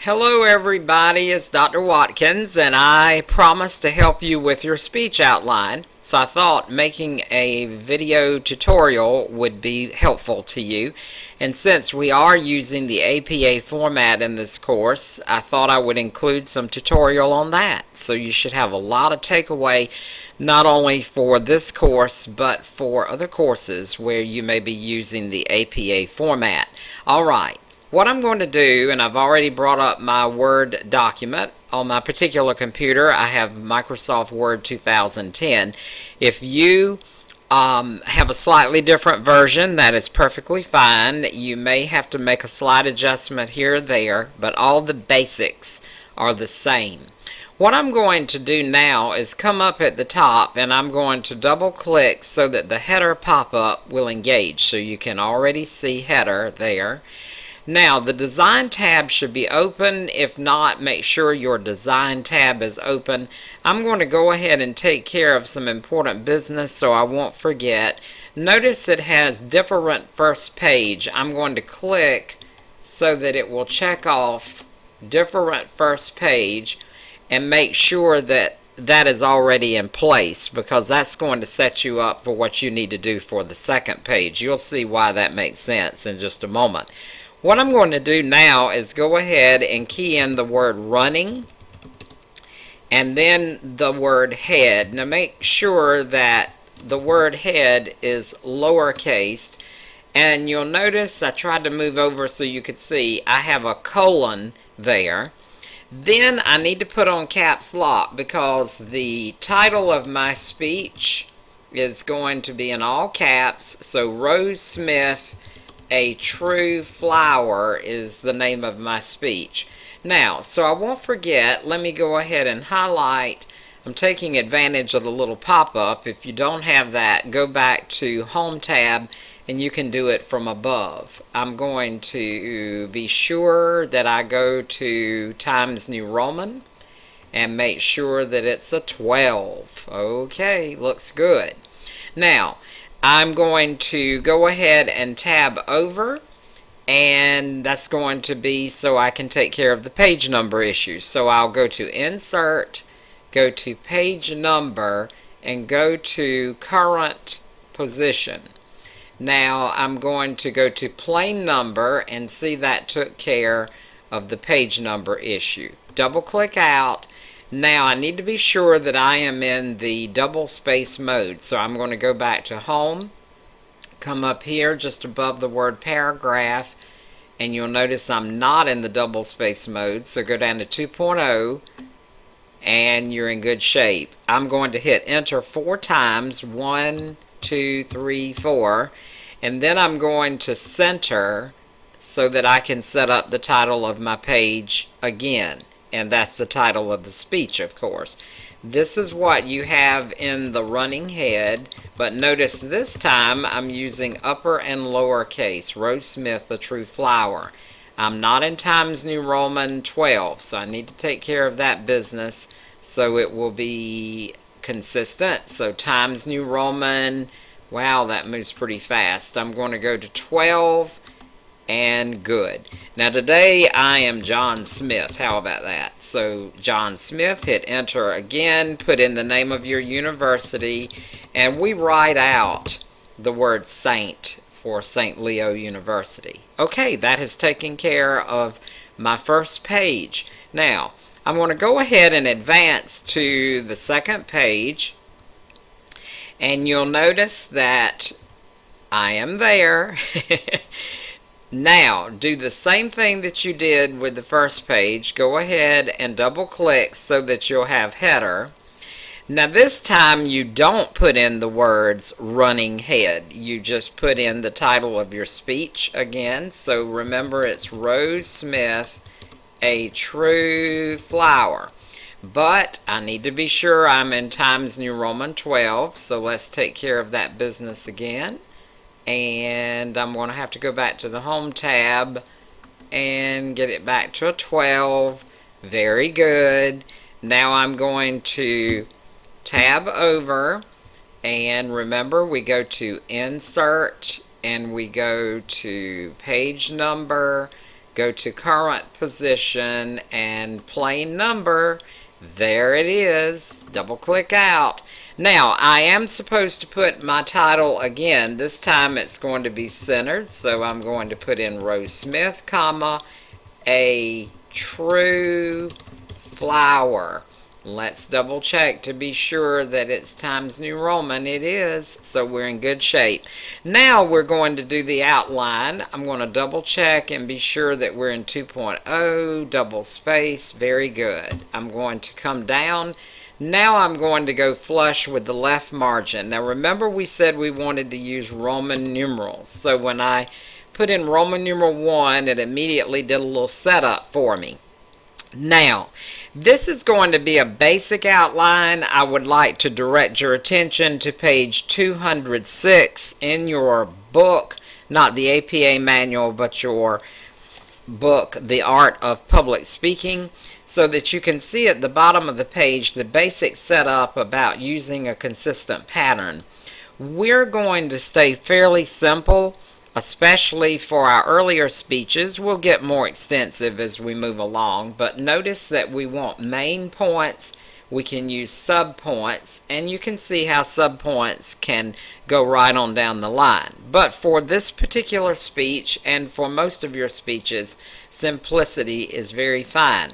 Hello everybody, it's Dr. Watkins and I promised to help you with your speech outline. So I thought making a video tutorial would be helpful to you. And since we are using the APA format in this course, I thought I would include some tutorial on that. So you should have a lot of takeaway not only for this course but for other courses where you may be using the APA format. Alright. What I'm going to do, and I've already brought up my Word document. On my particular computer, I have Microsoft Word 2010. If you have a slightly different version, that is perfectly fine. You may have to make a slight adjustment here or there, but all the basics are the same. What I'm going to do now is come up at the top and I'm going to double click so that the header pop-up will engage. So you can already see header there. Now the design tab should be open. If not, make sure your design tab is open. I'm going to go ahead and take care of some important business so I won't forget. Notice it has different first page. I'm going to click so that it will check off different first page and make sure that that is already in place, because that's going to set you up for what you need to do for the second page. You'll see why that makes sense in just a moment. What I'm going to do now is go ahead and key in the word running and then the word head. Now make sure that the word head is lowercase, and you'll notice I tried to move over so you could see I have a colon there. Then I need to put on caps lock because the title of my speech is going to be in all caps. So Rose Smith, a true flower is the name of my speech. Now, so I won't forget, let me go ahead and highlight. I'm taking advantage of the little pop-up. If you don't have that, go back to Home tab and you can do it from above. I'm going to be sure that I go to Times New Roman and make sure that it's a 12. Okay, looks good. Now, I'm going to go ahead and tab over, and that's going to be so I can take care of the page number issue. So I'll go to Insert, go to Page Number, and go to Current Position. Now I'm going to go to Plain Number and see that took care of the page number issue. Double click out. Now I need to be sure that I am in the double space mode, so I'm going to go back to Home, come up here just above the word Paragraph, and you'll notice I'm not in the double space mode, so go down to 2.0 and you're in good shape. I'm going to hit enter 4 times, 1, 2, 3, 4, and then I'm going to center so that I can set up the title of my page again. And that's the title of the speech, of course. This is what you have in the running head, but notice this time I'm using upper and lower case. Rose Smith, the true flower. I'm not in Times New Roman 12, so I need to take care of that business so it will be consistent. So Times New Roman, wow, that moves pretty fast. I'm going to go to 12. And good. Now today I am John Smith. How about that? So John Smith, hit enter again, put in the name of your university, and we write out the word Saint for St. Leo University. Okay, that has taken care of my first page. Now I'm going to go ahead and advance to the second page, and you'll notice that I am there. Now, do the same thing that you did with the first page. Go ahead and double click so that you'll have header. Now this time you don't put in the words running head. You just put in the title of your speech again. So remember, it's Rose Smith, a true flower. But I need to be sure I'm in Times New Roman 12. So let's take care of that business again. And I'm going to have to go back to the Home tab and get it back to a 12. Very good. Now I'm going to tab over, and remember we go to Insert and we go to Page Number, go to current position and plain number. There it is. Double click out. Now I am supposed to put my title again. This time it's going to be centered, so I'm going to put in Rose Smith, comma, a true flower. Let's double check to be sure that it's Times New Roman. It is, so we're in good shape. Now we're going to do the outline. I'm going to double check and be sure that we're in 2.0, double space. Very good. I'm going to come down. Now I'm going to go flush with the left margin. Now remember we said we wanted to use Roman numerals. So when I put in Roman numeral 1, it immediately did a little setup for me. Now, this is going to be a basic outline. I would like to direct your attention to page 206 in your book, not the APA manual, but your book, The Art of Public Speaking, so that you can see at the bottom of the page the basic setup about using a consistent pattern. We're going to stay fairly simple, especially for our earlier speeches. We'll get more extensive as we move along, but notice that we want main points. We can use subpoints, and you can see how subpoints can go right on down the line. But for this particular speech, and for most of your speeches, simplicity is very fine.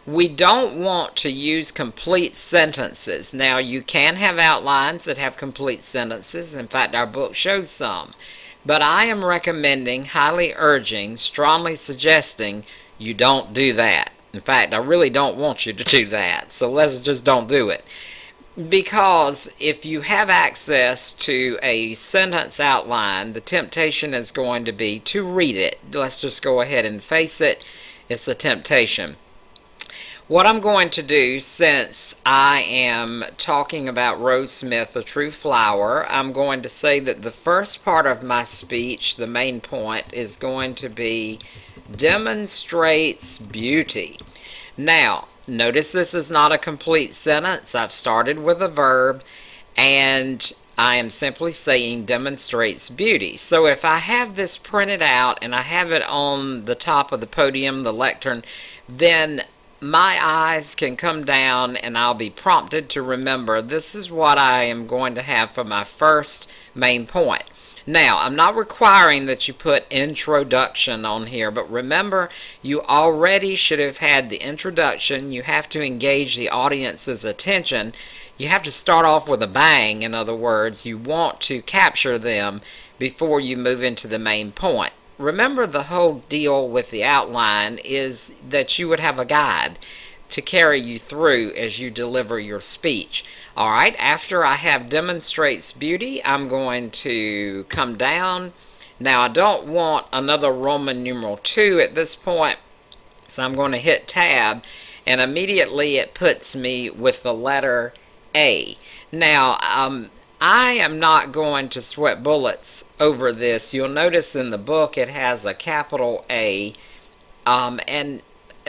We don't want to use complete sentences. Now, you can have outlines that have complete sentences. In fact, our book shows some. But I am recommending, highly urging, strongly suggesting you don't do that. In fact, I really don't want you to do that. So let's just don't do it. Because if you have access to a sentence outline, the temptation is going to be to read it. Let's just go ahead and face it. It's a temptation. What I'm going to do, since I am talking about Rose Smith, a true flower, I'm going to say that the first part of my speech, the main point, is going to be demonstrates beauty. Now, notice this is not a complete sentence. I've started with a verb, and I am simply saying demonstrates beauty. So if I have this printed out and I have it on the top of the podium, the lectern, then my eyes can come down and I'll be prompted to remember this is what I am going to have for my first main point. Now, I'm not requiring that you put introduction on here, but remember, you already should have had the introduction. You have to engage the audience's attention. You have to start off with a bang. In other words, you want to capture them before you move into the main point. Remember, the whole deal with the outline is that you would have a guide to carry you through as you deliver your speech. Alright, after I have demonstrates beauty, I'm going to come down. Now, I don't want another Roman numeral 2 at this point, so I'm going to hit tab, and immediately it puts me with the letter A. Now, I am not going to sweat bullets over this. You'll notice in the book it has a capital A, and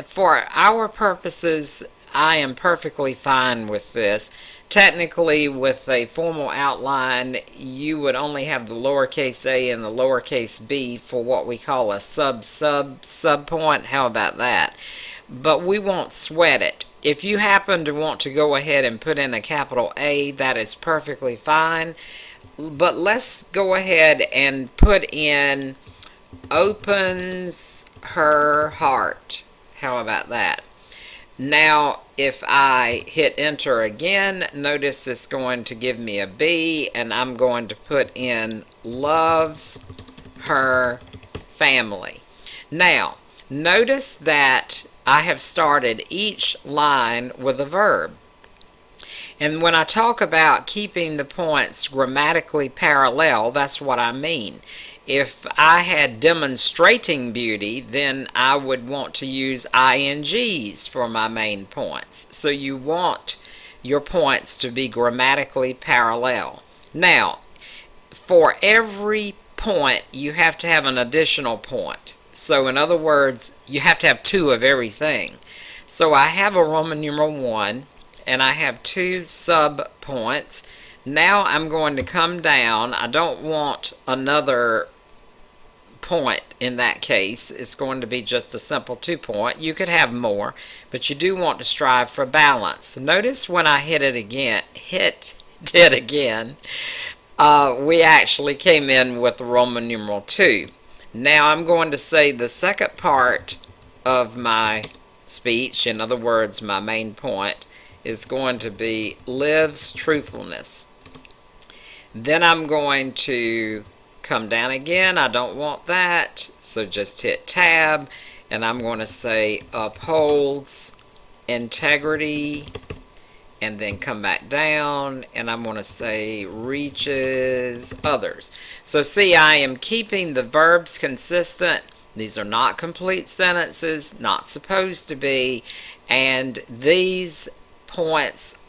for our purposes, I am perfectly fine with this. Technically, with a formal outline, you would only have the lowercase a and the lowercase b for what we call a sub point. How about that? But we won't sweat it. If you happen to want to go ahead and put in a capital A, that is perfectly fine. But let's go ahead and put in opens her heart. How about that? Now, if I hit enter again, notice it's going to give me a B, and I'm going to put in loves her family. Now, notice that I have started each line with a verb. And when I talk about keeping the points grammatically parallel, that's what I mean. If I had demonstrating beauty, then I would want to use INGs for my main points. So you want your points to be grammatically parallel. Now, for every point, you have to have an additional point. So in other words, you have to have 2 of everything. So I have a Roman numeral 1, and I have 2 sub points. Now I'm going to come down. I don't want another point in that case. It's going to be just a simple 2-point. You could have more, but you do want to strive for balance. Notice when I hit it again, we actually came in with the Roman numeral 2. Now I'm going to say the second part of my speech, in other words, my main point, is going to be lives truthfulness. Then I'm going to come down again. I don't want that, so just hit tab, and I'm going to say upholds integrity, and then come back down, and I'm going to say reaches others. So see, I am keeping the verbs consistent. These are not complete sentences, not supposed to be, and these points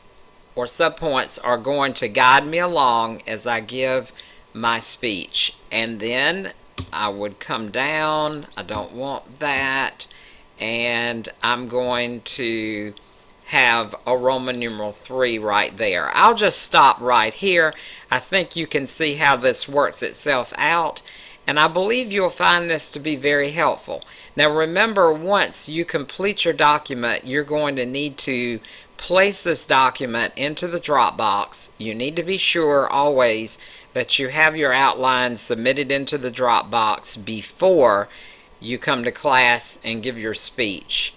or subpoints are going to guide me along as I give my speech. And then I would come down. I don't want that, and I'm going to have a Roman numeral 3 right there. I'll just stop right here. I think you can see how this works itself out, and I believe you'll find this to be very helpful. Now remember, once you complete your document, you're going to need to place this document into the Dropbox. You need to be sure always that you have your outline submitted into the Dropbox before you come to class and give your speech.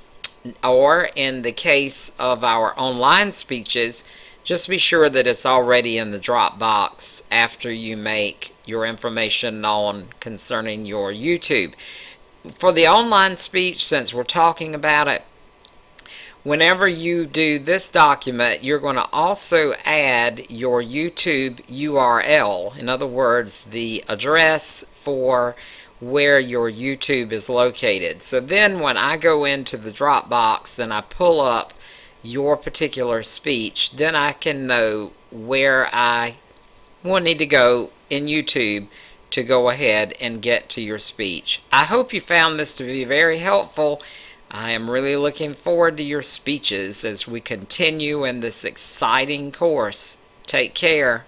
Or in the case of our online speeches, just be sure that it's already in the Dropbox after you make your information known concerning your YouTube. For the online speech, since we're talking about it, whenever you do this document, you're going to also add your YouTube URL. In other words, the address for where your YouTube is located. So then when I go into the Dropbox and I pull up your particular speech, then I can know where I will need to go in YouTube to go ahead and get to your speech. I hope you found this to be very helpful. I am really looking forward to your speeches as we continue in this exciting course. Take care.